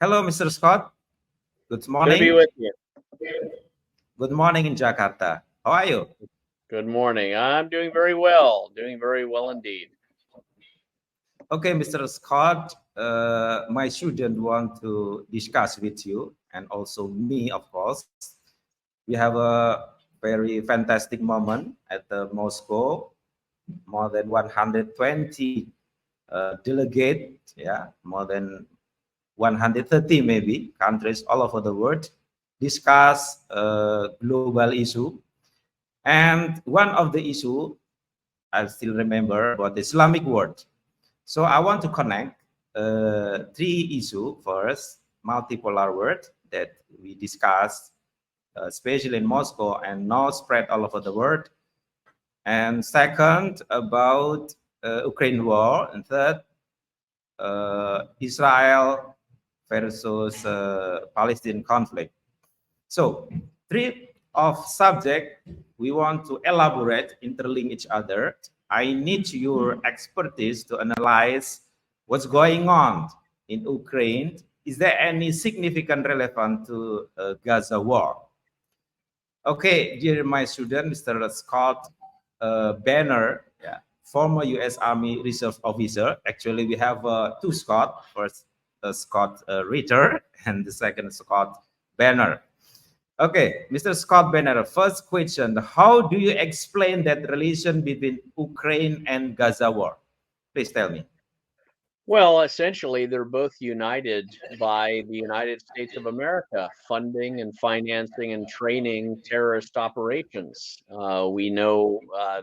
Hello, Mr. Scott. Good Good to be morning. with you. Good morning in Jakarta. How are you? Good morning. I'm doing very well, indeed. Okay, Mr. Scott, my student want to discuss with you and also me, of course. We have a very fantastic moment at the Moscow. More than 120 delegate, yeah, more than 130 maybe countries all over the world discuss global issue. And one of the issue I still remember about the Islamic world. So I want to connect three issue. First, multipolar world that we discussed, especially in Moscow and now spread all over the world. And second, about Ukraine war. And third, Israel versus Palestinian conflict. So three of subject we want to elaborate, interlink each other. I need your expertise to analyze what's going on in Ukraine. Is there any significant relevance to Gaza war? Okay, dear my student, Mr. Scott Banner, yeah, former U.S. Army Reserve officer. Actually, we have two Scott. First, Scott Ritter, and the second Scott Banner. Okay, Mr. Scott Bannett, first question. How do you explain that relation between Ukraine and Gaza war? Please tell me. Well, essentially, they're both united by the United States of America, funding and financing and training terrorist operations. We know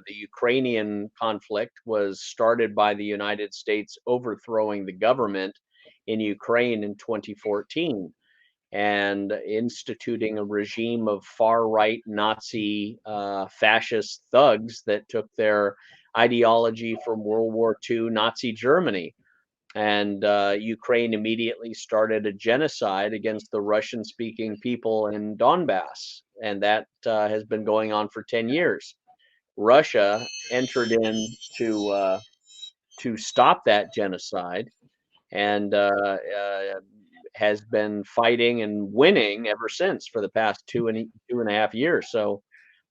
the Ukrainian conflict was started by the United States overthrowing the government in Ukraine in 2014 and instituting a regime of far-right Nazi fascist thugs that took their ideology from World War II Nazi Germany. And Ukraine immediately started a genocide against the Russian-speaking people in Donbass, and that has been going on for 10 years. Russia entered in to stop that genocide, and has been fighting and winning ever since for the past two and a half years. So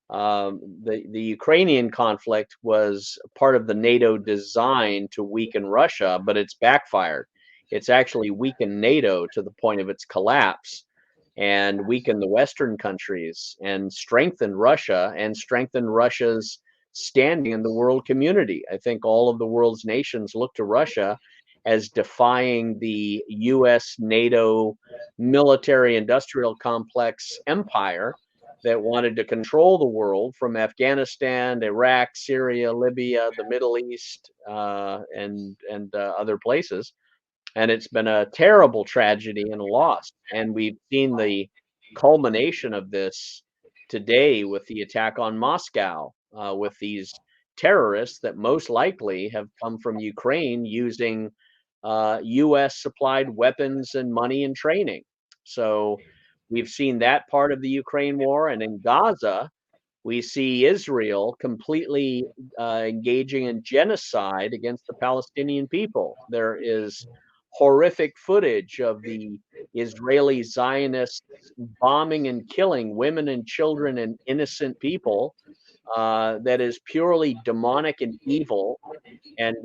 the Ukrainian conflict was part of the NATO design to weaken Russia, but it's backfired. It's actually weakened NATO to the point of its collapse and weakened the Western countries and strengthened Russia and strengthened Russia's standing in the world community. I think all of the world's nations look to Russia as defying the US-NATO military industrial complex empire that wanted to control the world from Afghanistan, Iraq, Syria, Libya, the Middle East, and other places. And it's been a terrible tragedy and a loss. And we've seen the culmination of this today with the attack on Moscow, with these terrorists that most likely have come from Ukraine using US supplied weapons and money and training. So we've seen that part of the Ukraine war. And in Gaza, we see Israel completely engaging in genocide against the Palestinian people. There is horrific footage of the Israeli Zionists bombing and killing women and children and innocent people that is purely demonic and evil, and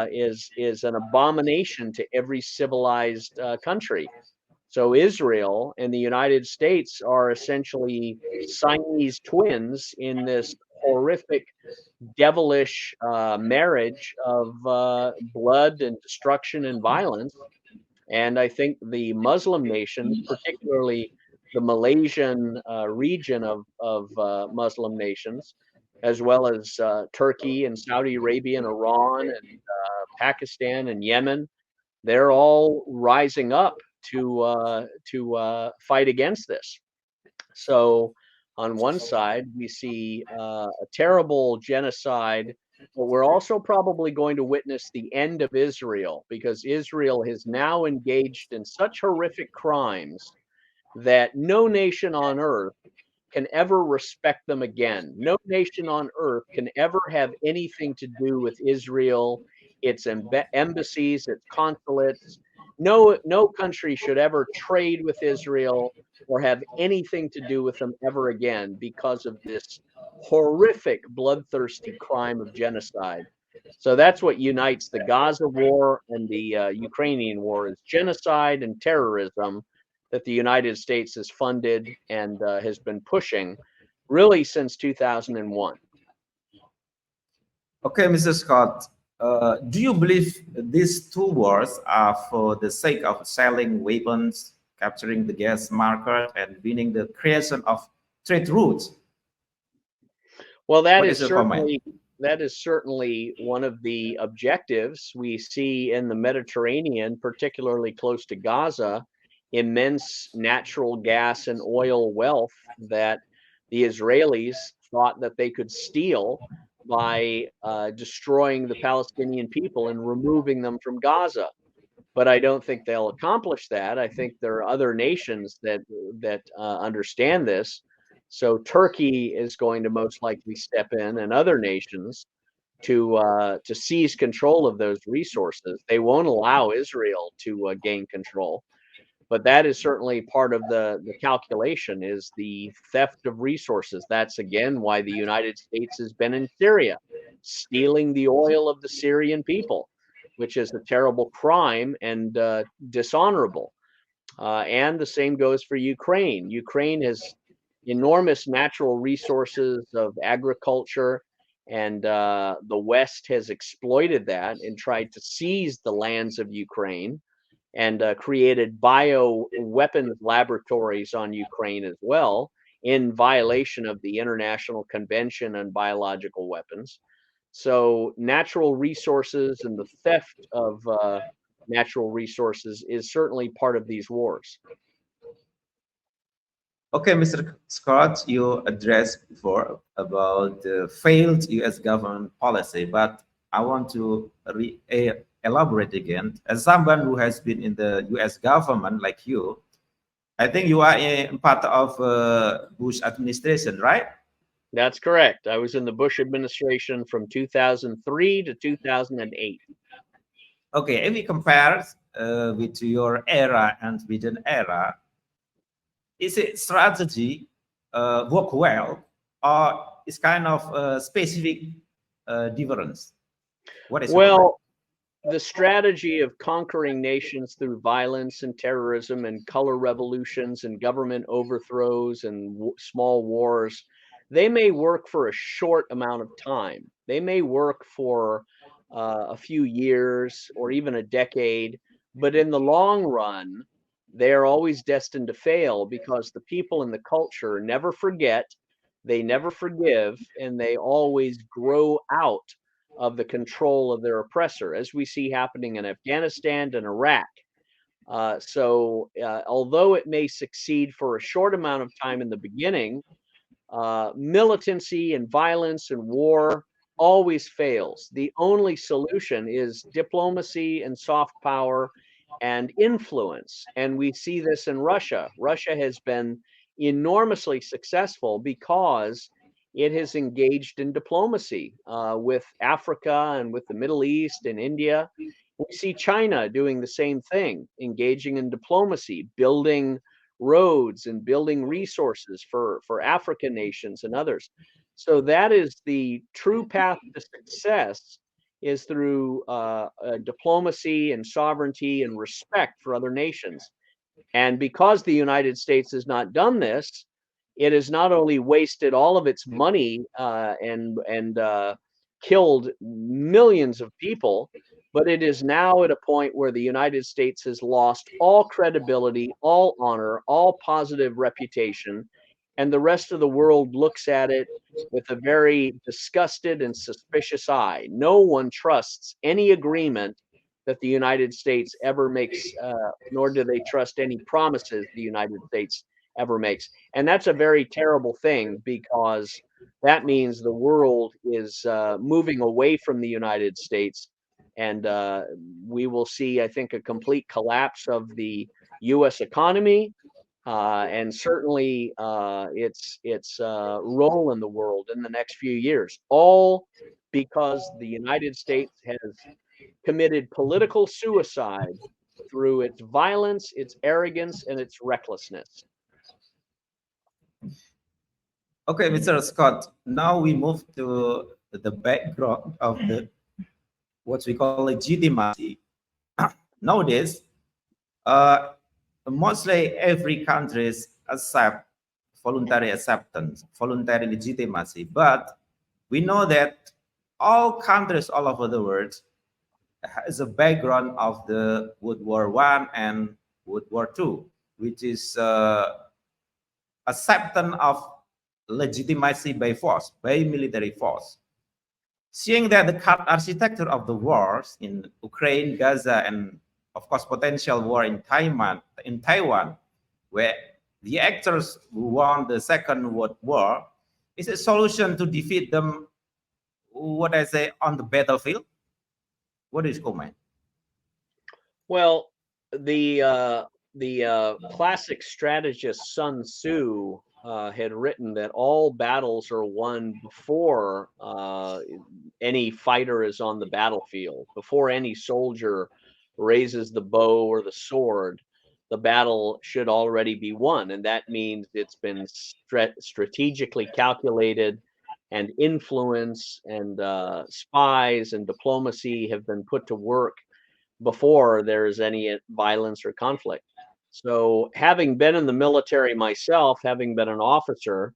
is an abomination to every civilized country. So Israel and the United States are essentially Siamese twins in this horrific, devilish marriage of blood and destruction and violence. And I think the Muslim nations, particularly the Malaysian region of Muslim nations, as well as Turkey and Saudi Arabia and Iran and Pakistan and Yemen, they're all rising up to fight against this. So on one side, we see a terrible genocide, but we're also probably going to witness the end of Israel, because Israel has now engaged in such horrific crimes that no nation on earth can ever respect them again. No nation on earth can ever have anything to do with Israel, its embassies, its consulates. no country should ever trade with Israel or have anything to do with them ever again because of this horrific, bloodthirsty crime of genocide. So that's what unites the Gaza war and the Ukrainian war is genocide and terrorism that the United States has funded and has been pushing really since 2001. Okay, Mr. Scott, do you believe these two wars are for the sake of selling weapons, capturing the gas market, and winning the creation of trade routes? Well, What is your comment? that is certainly one of the objectives we see in the Mediterranean, particularly close to Gaza, immense natural gas and oil wealth that the Israelis thought that they could steal by destroying the Palestinian people and removing them from Gaza. But I don't think they'll accomplish that. I think there are other nations that understand this. So Turkey is going to most likely step in, and other nations to seize control of those resources. They won't allow Israel to gain control, but that is certainly part of the calculation is the theft of resources. That's again why the United States has been in Syria, stealing the oil of the Syrian people, which is a terrible crime and dishonorable. And the same goes for Ukraine. Ukraine has enormous natural resources of agriculture, and the West has exploited that and tried to seize the lands of Ukraine and created bio weapons laboratories on Ukraine as well, in violation of the International Convention on Biological Weapons. So, natural resources and the theft of natural resources is certainly part of these wars. Okay, Mr. Scott, you addressed before about the failed U.S. government policy, but I want to elaborate again. As someone who has been in the U.S. government like you, I think you are a part of Bush administration, right? That's correct. I was in the Bush administration from 2003 to 2008. Okay, if we compare with your era and Biden era, is it strategy work well, or is kind of specific difference? What is your comment? Well, the strategy of conquering nations through violence and terrorism and color revolutions and government overthrows and small wars, they may work for a short amount of time. They may work for a few years or even a decade, but in the long run, they are always destined to fail because the people and the culture never forget, they never forgive, and they always grow out of the control of their oppressor, as we see happening in Afghanistan and Iraq. Although it may succeed for a short amount of time in the beginning, militancy and violence and war always fails. The only solution is diplomacy and soft power and influence. And we see this in Russia. Russia has been enormously successful because it has engaged in diplomacy with Africa and with the Middle East and India. We see China doing the same thing, engaging in diplomacy, building roads and building resources for African nations and others. So that is the true path to success is through diplomacy and sovereignty and respect for other nations. And because the United States has not done this, it has not only wasted all of its money and killed millions of people, but it is now at a point where the United States has lost all credibility, all honor, all positive reputation, and the rest of the world looks at it with a very disgusted and suspicious eye. No one trusts any agreement that the United States ever makes, nor do they trust any promises the United States ever makes. And that's a very terrible thing because that means the world is moving away from the United States. And we will see, I think, a complete collapse of the U.S. economy and certainly its role in the world in the next few years, all because the United States has committed political suicide through its violence, its arrogance, and its recklessness. Okay, Mr. Scott, now we move to the background of the what we call legitimacy. Nowadays, uh, mostly every countries accept voluntary acceptance, voluntary legitimacy, but we know that all countries all over the world has a background of the World War One and World War Two, which is acceptance of legitimacy by force, by military force. Seeing that the current architecture of the wars in Ukraine, Gaza, and of course potential war in Taiwan, where the actors who won the Second World War, is a solution to defeat them, what I say, on the battlefield. What is comment? Well, the classic strategist Sun Tzu had written that all battles are won before any fighter is on the battlefield, before any soldier raises the bow or the sword. The battle should already be won, and that means it's been strategically calculated, and influence and spies and diplomacy have been put to work before there's any violence or conflict. So, having been in the military myself, having been an officer,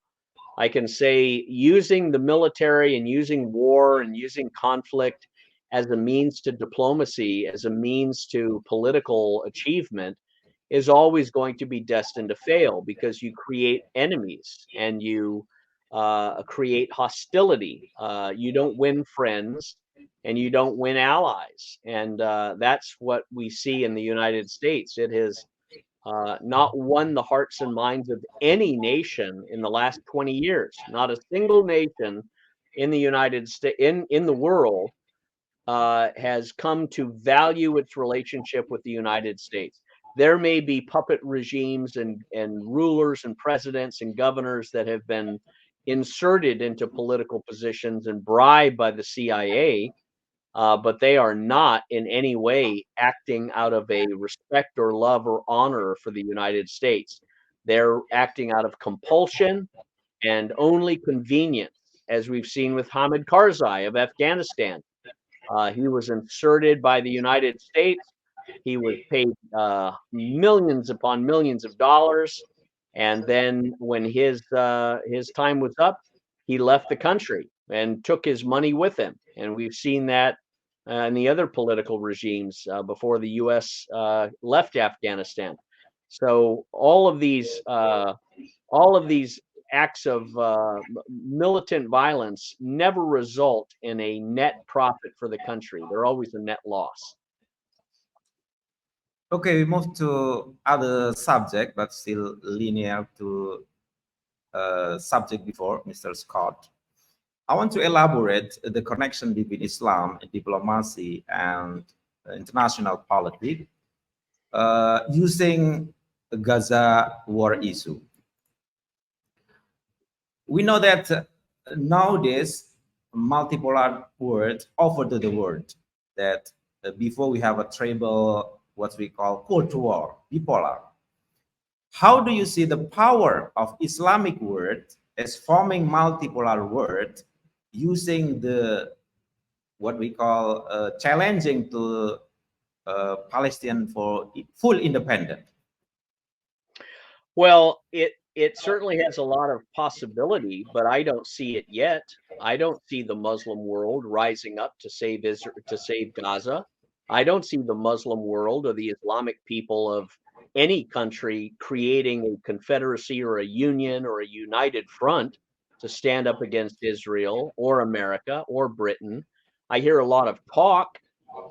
I can say using the military and using war and using conflict as a means to diplomacy, as a means to political achievement, is always going to be destined to fail, because you create enemies and you create hostility. You don't win friends and you don't win allies. And that's what we see in the United States. It has not won the hearts and minds of any nation in the last 20 years. Not a single nation in the United States, in the world, has come to value its relationship with the United States. There may be puppet regimes and rulers and presidents and governors that have been inserted into political positions and bribed by the CIA, but they are not in any way acting out of a respect or love or honor for the United States. They're acting out of compulsion and only convenience, as we've seen with Hamid Karzai of Afghanistan. He was inserted by the United States. He was paid millions upon millions of dollars, and then when his time was up, he left the country and took his money with him. And we've seen that in the other political regimes before the U.S. Left Afghanistan. So all of these acts of militant violence never result in a net profit for the country. They're always a net loss. Okay, we move to other subject, but still linear to subject before, Mr. Scott. I want to elaborate the connection between Islam, diplomacy, and international politics using the Gaza war issue. We know that nowadays multipolar world offer to the world that before we have a tribal, what we call cold war, bipolar. How do you see the power of Islamic world as forming multipolar world using the what we call challenging to Palestinian for full independence? Well, it certainly has a lot of possibility, but I don't see it yet. I don't see the Muslim world rising up to save Israel, to save Gaza. I don't see the Muslim world or the Islamic people of any country creating a confederacy or a union or a united front to stand up against Israel or America or Britain. I hear a lot of talk.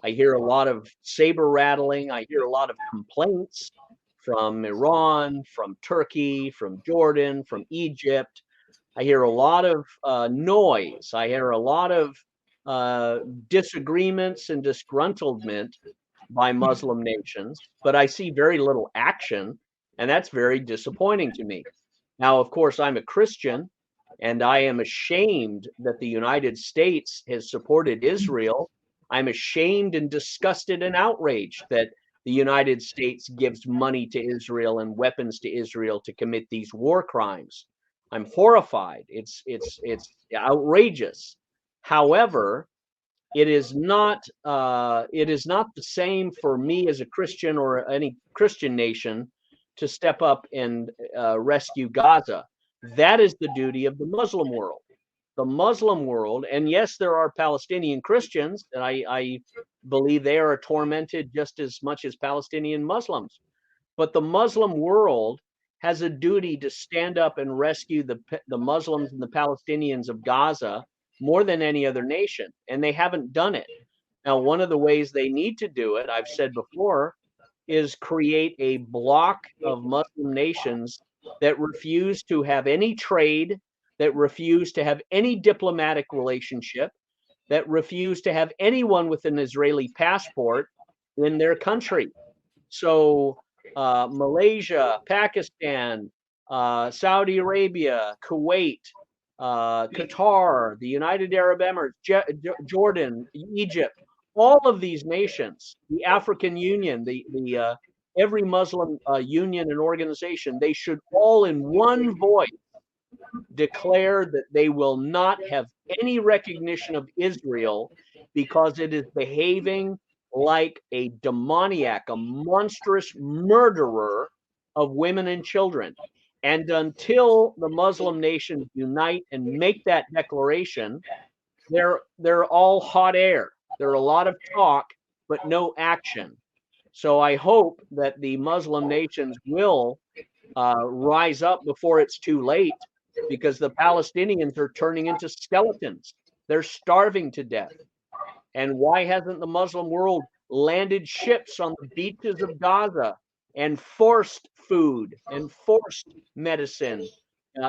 I hear a lot of saber rattling. I hear a lot of complaints from Iran, from Turkey, from Jordan, from Egypt. I hear a lot of noise. I hear a lot of disagreements and disgruntlement by Muslim nations, but I see very little action, and that's very disappointing to me. Now, of course, I'm a Christian, and I am ashamed that the United States has supported Israel. I'm ashamed and disgusted and outraged that the United States gives money to Israel and weapons to Israel to commit these war crimes. I'm horrified. It's outrageous. However, it is not the same for me as a Christian or any Christian nation to step up and rescue Gaza. That is the duty of the Muslim world. The Muslim world, and yes, there are Palestinian Christians, and I believe they are tormented just as much as Palestinian Muslims. But the Muslim world has a duty to stand up and rescue the Muslims and the Palestinians of Gaza more than any other nation, and they haven't done it. Now, one of the ways they need to do it, I've said before, is create a bloc of Muslim nations that refuse to have any trade, that refuse to have any diplomatic relationship, that refuse to have anyone with an Israeli passport in their country. So Malaysia, Pakistan, Saudi Arabia, Kuwait, Qatar, the United Arab Emirates, Jordan, Egypt, all of these nations, the African Union, the every Muslim union and organization, they should all in one voice declare that they will not have any recognition of Israel because it is behaving like a demoniac, a monstrous murderer of women and children. And until the Muslim nations unite and make that declaration, they're all hot air. There are a lot of talk, but no action. So I hope that the Muslim nations will rise up before it's too late, because the Palestinians are turning into skeletons. They're starving to death. And why hasn't the Muslim world landed ships on the beaches of Gaza and forced food and forced medicine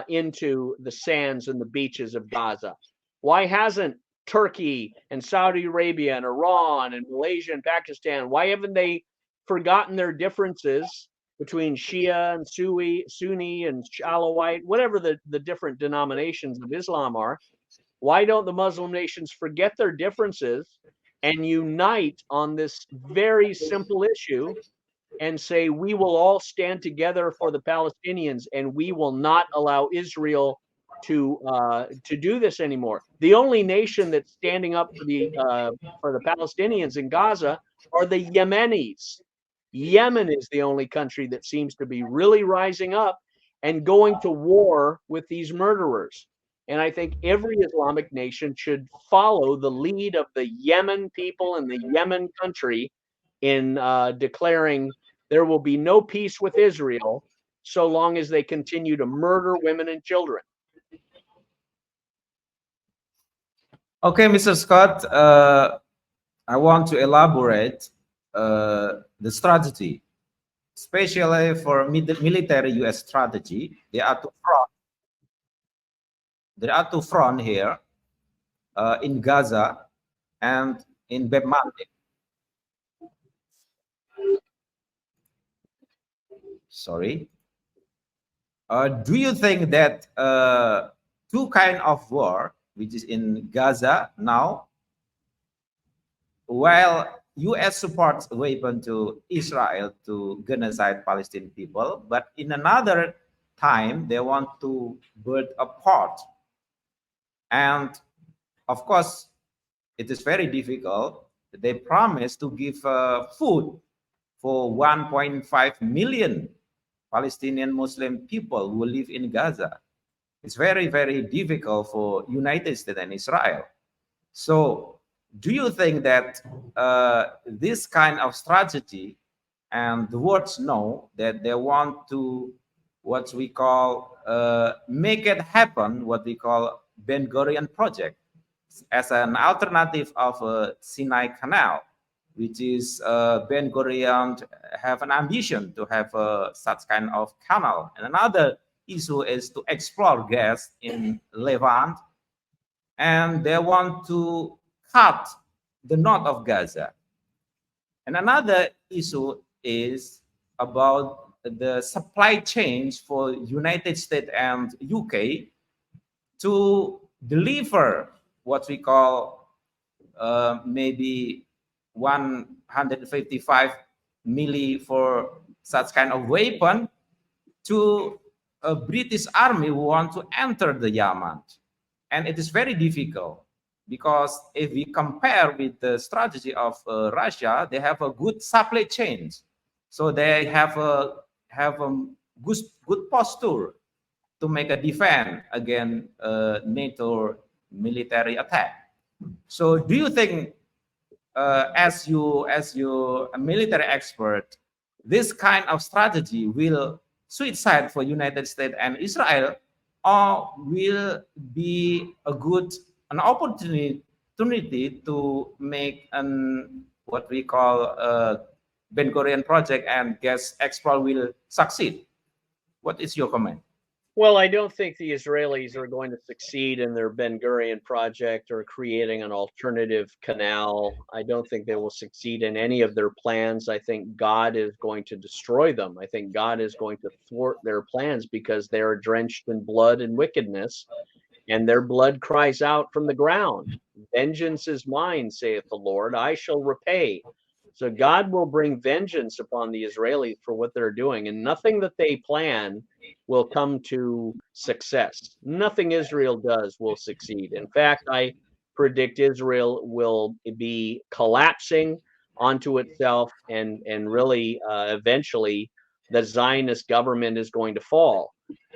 into the sands and the beaches of Gaza? Why hasn't Turkey and Saudi Arabia and Iran and Malaysia and Pakistan, why haven't they forgotten their differences between Shia and Sunni and Alawite, whatever the different denominations of Islam are? Why don't the Muslim nations forget their differences and unite on this very simple issue and say, we will all stand together for the Palestinians and we will not allow Israel to do this anymore? The only nation that's standing up for the Palestinians in Gaza are the Yemenis. Yemen is the only country that seems to be really rising up and going to war with these murderers. And I think every Islamic nation should follow the lead of the Yemen people and the Yemen country in declaring there will be no peace with Israel so long as they continue to murder women and children. Okay, Mr. Scott, I want to elaborate the strategy, especially for military U.S. strategy. There are two fronts here in Gaza and in Bab el-Mandeb. Sorry. Do you think that two kind of war, which is in Gaza now, while U.S. supports a weapon to Israel to genocide Palestinian people, but in another time they want to build a port, and of course it is very difficult. They promise to give food for 1.5 million Palestinian Muslim people who live in Gaza. It's very, very difficult for United States and Israel. So do you think that this kind of strategy, and the words know that they want to, what we call, make it happen, what we call Ben Gurion project, as an alternative of Sinai Canal, which is Ben Gurion have an ambition to have such kind of canal. And another issue is to explore gas in Levant, and they want to cut the north of Gaza. And another issue is about the supply chains for United States and UK to deliver what we call maybe 155 merely for such kind of weapon to a British army who want to enter the Yemen. And it is very difficult because if we compare with the strategy of Russia, they have a good supply chain. So they have a good posture to make a defense against NATO military attack. So do you think, as you a military expert, this kind of strategy will suicide for United States and Israel, or will be an opportunity to make an what we call a Ben Gurion project and gas export will succeed? What is your comment? Well, I don't think the Israelis are going to succeed in their Ben Gurion project or creating an alternative canal. I don't think they will succeed in any of their plans. I think God is going to destroy them. I think God is going to thwart their plans because they are drenched in blood and wickedness, and their blood cries out from the ground. Vengeance is mine, saith the Lord, I shall repay. So God will bring vengeance upon the Israelis for what they're doing, and nothing that they plan will come to success. Nothing Israel does will succeed. In fact, I predict Israel will be collapsing onto itself, and really eventually the Zionist government is going to fall.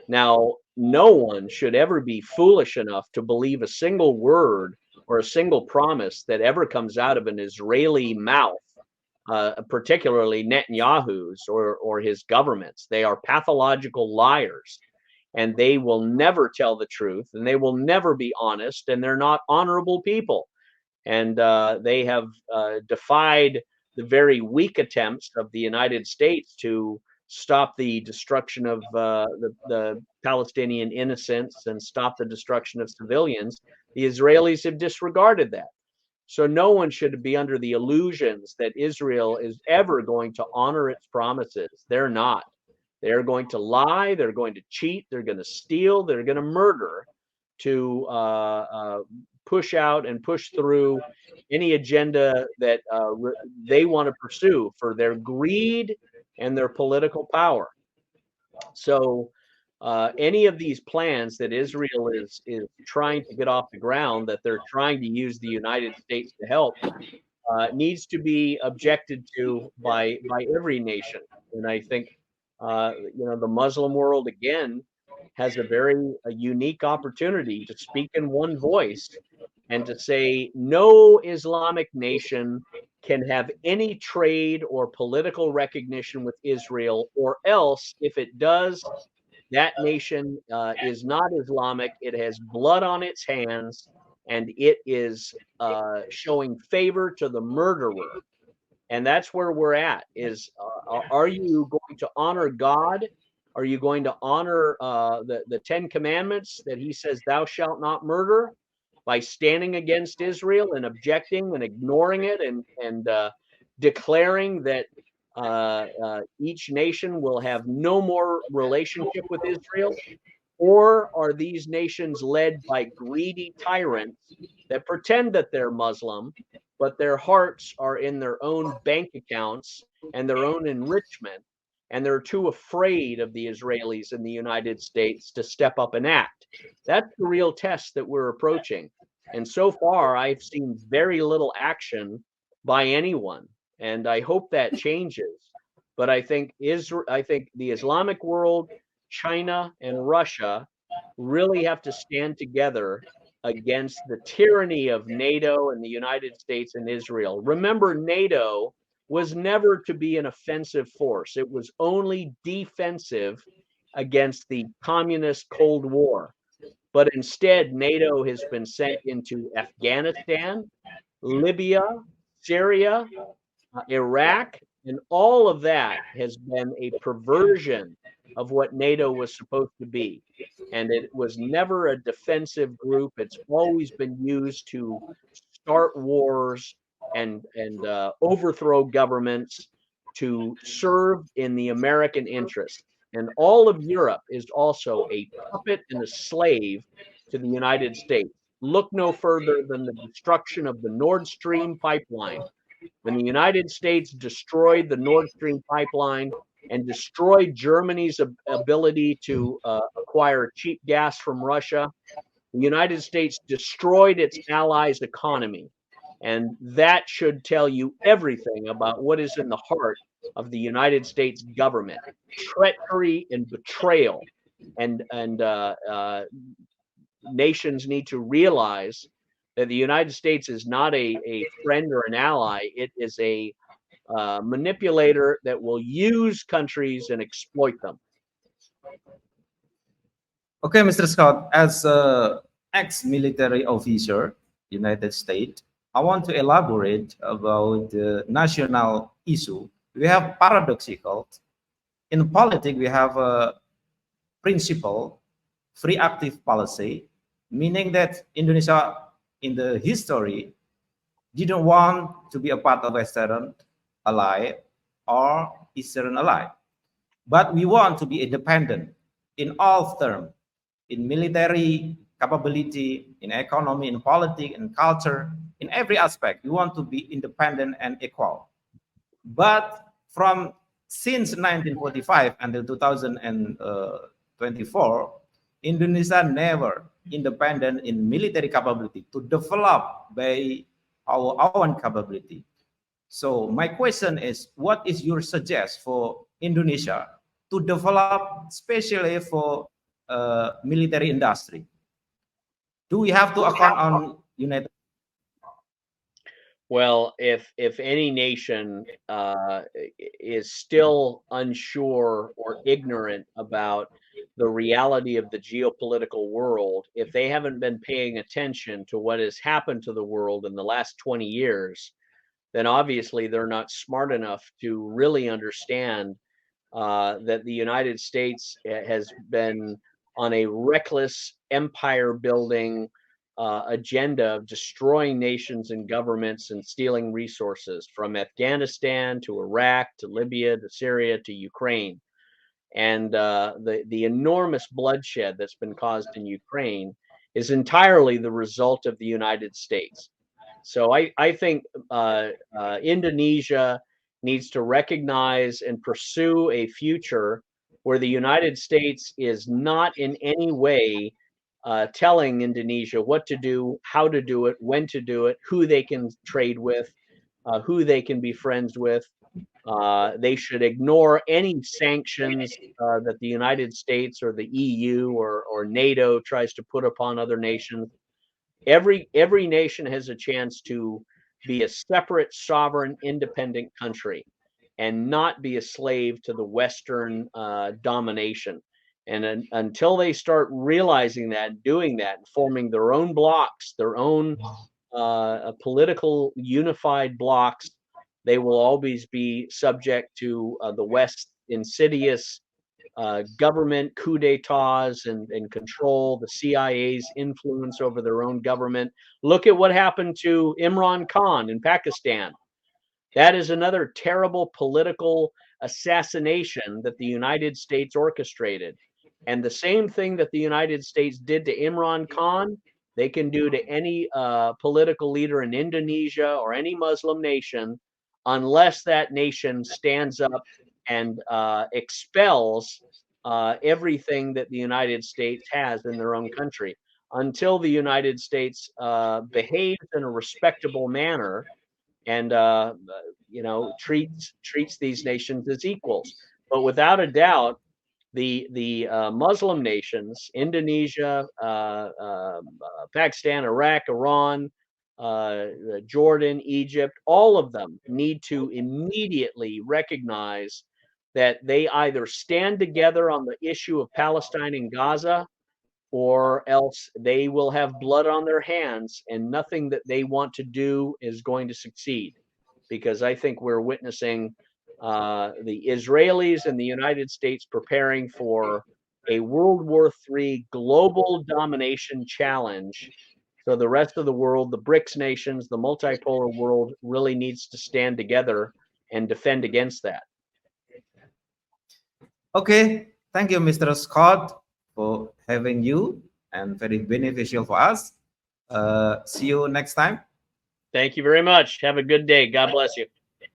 Now, no one should ever be foolish enough to believe a single word or a single promise that ever comes out of an Israeli mouth, particularly Netanyahu's or his governments. They are pathological liars, and they will never tell the truth, and they will never be honest, and they're not honorable people. And they have defied the very weak attempts of the United States to stop the destruction of the Palestinian innocents and stop the destruction of civilians. The Israelis have disregarded that. So no one should be under the illusions that Israel is ever going to honor its promises. They're not. They're going to lie. They're going to cheat. They're going to steal. They're going to murder to push out and push through any agenda that they want to pursue for their greed and their political power. So any of these plans that Israel is trying to get off the ground, that they're trying to use the United States to help, needs to be objected to by every nation. And I think the Muslim world again has a very unique opportunity to speak in one voice and to say no Islamic nation can have any trade or political recognition with Israel, or else if it does, that nation is not Islamic. It has blood on its hands, and it is showing favor to the murderer. And that's where we're at. Are you going to honor God? Are you going to honor the 10 Commandments that he says, thou shalt not murder, by standing against Israel and objecting and ignoring it and declaring that each nation will have no more relationship with Israel? Or are these nations led by greedy tyrants that pretend that they're Muslim, but their hearts are in their own bank accounts and their own enrichment, and they're too afraid of the Israelis and the United States to step up and act? That's the real test that we're approaching. And so far, I've seen very little action by anyone, and I hope that changes. But I think the Islamic world, China and Russia, really have to stand together against the tyranny of NATO and the United States and Israel. Remember, NATO was never to be an offensive force. It was only defensive against the communist Cold War. But instead, NATO has been sent into Afghanistan, Libya, Syria, Iraq, and all of that has been a perversion of what NATO was supposed to be. And it was never a defensive group. It's always been used to start wars and overthrow governments to serve in the American interest. And all of Europe is also a puppet and a slave to the United States. Look no further than the destruction of the Nord Stream pipeline. When the United States destroyed the Nord Stream pipeline and destroyed Germany's ability to acquire cheap gas from Russia, the United States destroyed its allies' economy. And that should tell you everything about what is in the heart of the United States government: treachery and betrayal. And nations need to realize that the United States is not a friend or an ally. It is a manipulator that will use countries and exploit them. Okay, Mr. Scott, as an ex-military officer, United States, I want to elaborate about the national issue. We have paradoxical. In politics, we have a principle, free active policy, meaning that Indonesia in the history didn't want to be a part of Western ally or Eastern ally, but we want to be independent in all terms, in military capability, in economy, in politics, in culture, in every aspect. We want to be independent and equal. But from since 1945 until 2024, Indonesia never independent in military capability to develop by our own capability. So my question is, what is your suggest for Indonesia to develop, especially for military industry? Do we have to account on United? Well, if any nation is still unsure or ignorant about the reality of the geopolitical world, if they haven't been paying attention to what has happened to the world in the last 20 years, then obviously they're not smart enough to really understand that the United States has been on a reckless empire building agenda of destroying nations and governments and stealing resources from Afghanistan to Iraq to Libya to Syria to Ukraine. And the enormous bloodshed that's been caused in Ukraine is entirely the result of the United States. So I think Indonesia needs to recognize and pursue a future where the United States is not in any way telling Indonesia what to do, how to do it, when to do it, who they can trade with, who they can be friends with. They should ignore any sanctions that the United States or the EU or NATO tries to put upon other nations. Every nation has a chance to be a separate, sovereign, independent country and not be a slave to the Western domination. And until they start realizing that, doing that, and forming their own blocks, their own political unified blocks, they will always be subject to the West's insidious government coup d'etats and control, the CIA's influence over their own government. Look at what happened to Imran Khan in Pakistan. That is another terrible political assassination that the United States orchestrated. And the same thing that the United States did to Imran Khan, they can do to any political leader in Indonesia or any Muslim nation, unless that nation stands up and expels everything that the United States has in their own country. Until the United States behaves in a respectable manner and treats these nations as equals. But without a doubt, the Muslim nations, Indonesia, Pakistan, Iraq, Iran, Jordan, Egypt, all of them need to immediately recognize that they either stand together on the issue of Palestine and Gaza, or else they will have blood on their hands and nothing that they want to do is going to succeed. Because I think we're witnessing the Israelis and the United States preparing for a World War III global domination challenge. So the rest of the world, the BRICS nations, the multipolar world really needs to stand together and defend against that. Okay, thank you, Mr. Scott, for having you and very beneficial for us. See you next time. Thank you very much. Have a good day. God bless you.